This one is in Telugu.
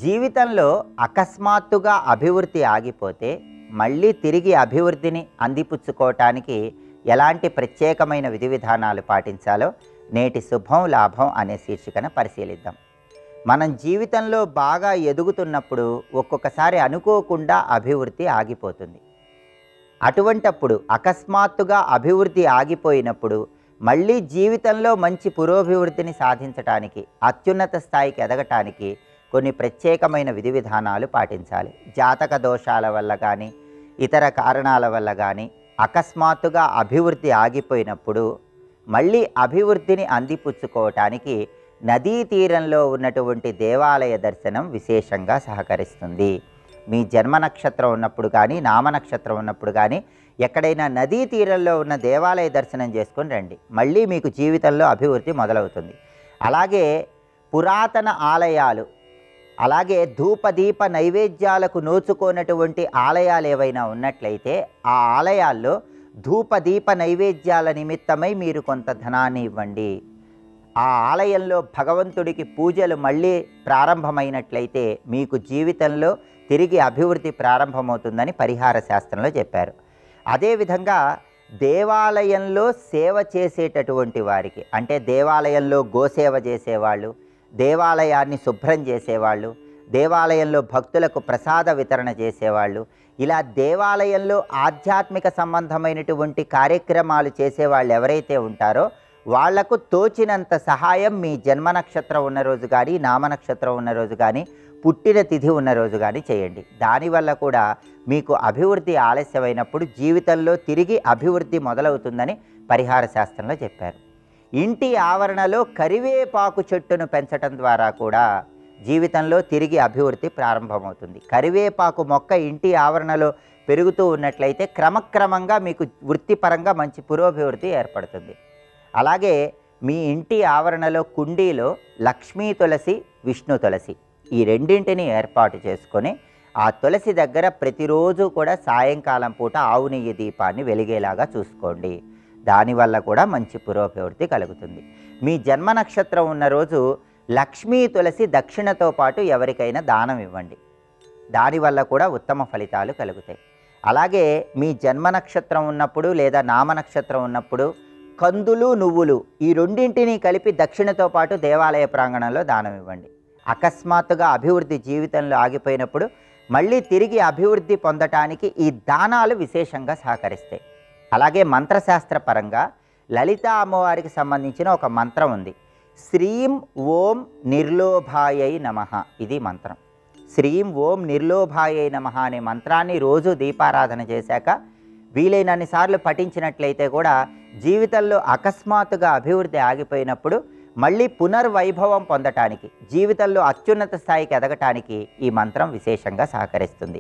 జీవితంలో అకస్మాత్తుగా అభివృద్ధి ఆగిపోతే మళ్ళీ తిరిగి అభివృద్ధిని అందిపుచ్చుకోవటానికి ఎలాంటి ప్రత్యేకమైన విధి విధానాలు పాటించాలో నేటి శుభం లాభం అనే శీర్షికన పరిశీలిద్దాం. మనం జీవితంలో బాగా ఎదుగుతున్నప్పుడు ఒక్కొక్కసారి అనుకోకుండా అభివృద్ధి ఆగిపోతుంది. అటువంటప్పుడు అకస్మాత్తుగా అభివృద్ధి ఆగిపోయినప్పుడు మళ్ళీ జీవితంలో మంచి పురోభివృద్ధిని సాధించటానికి, అత్యున్నత స్థాయికి ఎదగటానికి కొన్ని ప్రత్యేకమైన విధి విధానాలు పాటించాలి. జాతక దోషాల వల్ల కానీ ఇతర కారణాల వల్ల కానీ అకస్మాత్తుగా అభివృద్ధి ఆగిపోయినప్పుడు మళ్ళీ అభివృద్ధిని అందిపుచ్చుకోవటానికి నదీ తీరంలో ఉన్నటువంటి దేవాలయ దర్శనం విశేషంగా సహకరిస్తుంది. మీ జన్మ నక్షత్రం ఉన్నప్పుడు కానీ నామ నక్షత్రం ఉన్నప్పుడు కానీ ఎక్కడైనా నదీ తీరంలో ఉన్న దేవాలయ దర్శనం చేసుకొని రండి. మళ్ళీ మీకు జీవితంలో అభివృద్ధి మొదలవుతుంది. అలాగే పురాతన ఆలయాలు, అలాగే ధూపదీప నైవేద్యాలకు నోచుకోనటువంటి ఆలయాలు ఏవైనా ఉన్నట్లయితే ఆ ఆలయాల్లో ధూపదీప నైవేద్యాల నిమిత్తమై మీరు కొంత ధనాన్ని ఇవ్వండి. ఆ ఆలయంలో భగవంతుడికి పూజలు మళ్ళీ ప్రారంభమైనట్లయితే మీకు జీవితంలో తిరిగి అభివృద్ధి ప్రారంభమవుతుందని పరిహార శాస్త్రంలో చెప్పారు. అదేవిధంగా దేవాలయంలో సేవ చేసేటటువంటి వారికి, అంటే దేవాలయంలో గోసేవ చేసేవాళ్ళు, దేవాలయాన్ని శుభ్రం చేసేవాళ్ళు, దేవాలయంలో భక్తులకు ప్రసాద వితరణ చేసేవాళ్ళు, ఇలా దేవాలయంలో ఆధ్యాత్మిక సంబంధమైనటువంటి కార్యక్రమాలు చేసేవాళ్ళు ఎవరైతే ఉంటారో వాళ్లకు తోచినంత సహాయం మీ జన్మ నక్షత్రం ఉన్న రోజు కానీ, నామ నక్షత్రం ఉన్న రోజు కానీ, పుట్టిన తిథి ఉన్న రోజు కానీ చేయండి. దానివల్ల కూడా మీకు అభివృద్ధి ఆలస్యమైనప్పుడు జీవితంలో తిరిగి అభివృద్ధి మొదలవుతుందని పరిహార శాస్త్రంలో చెప్పారు. ఇంటి ఆవరణలో కరివేపాకు చెట్టును పెంచటం ద్వారా కూడా జీవితంలో తిరిగి అభివృద్ధి ప్రారంభమవుతుంది. కరివేపాకు మొక్క ఇంటి ఆవరణలో పెరుగుతూ ఉన్నట్లయితే క్రమక్రమంగా మీకు వృత్తిపరంగా మంచి పురోభివృద్ధి ఏర్పడుతుంది. అలాగే మీ ఇంటి ఆవరణలో కుండీలో లక్ష్మీ తులసి, విష్ణు తులసి ఈ రెండింటిని ఏర్పాటు చేసుకొని ఆ తులసి దగ్గర ప్రతిరోజు కూడా సాయంకాలం పూట ఆవు నెయ్యి దీపాన్ని వెలిగేలాగా చూసుకోండి. దానివల్ల కూడా మంచి పురోభివృద్ధి కలుగుతుంది. మీ జన్మ నక్షత్రం ఉన్న రోజు లక్ష్మీ తులసి దక్షిణతో పాటు ఎవరికైనా దానం ఇవ్వండి. దానివల్ల కూడా ఉత్తమ ఫలితాలు కలుగుతాయి. అలాగే మీ జన్మ నక్షత్రం ఉన్నప్పుడు లేదా నామ నక్షత్రం ఉన్నప్పుడు కందులు, నువ్వులు ఈ రెండింటినీ కలిపి దక్షిణతో పాటు దేవాలయ ప్రాంగణంలో దానం ఇవ్వండి. అకస్మాత్తుగా అభివృద్ధి జీవితంలో ఆగిపోయినప్పుడు మళ్ళీ తిరిగి అభివృద్ధి పొందటానికి ఈ దానాలు విశేషంగా సహకరిస్తాయి. అలాగే మంత్రశాస్త్ర పరంగా లలితా అమ్మవారికి సంబంధించిన ఒక మంత్రం ఉంది. శ్రీం ఓం నిర్లోభాయై నమః, ఇది మంత్రం. శ్రీం ఓం నిర్లోభాయై నమః అనే మంత్రాన్ని రోజు దీపారాధన చేశాక వీలైనన్ని సార్లు పఠించినట్లయితే కూడా జీవితంలో అకస్మాత్తుగా అభివృద్ధి ఆగిపోయినప్పుడు మళ్ళీ పునర్వైభవం పొందటానికి, జీవితంలో అత్యున్నత స్థాయికి ఎదగటానికి ఈ మంత్రం విశేషంగా సహకరిస్తుంది.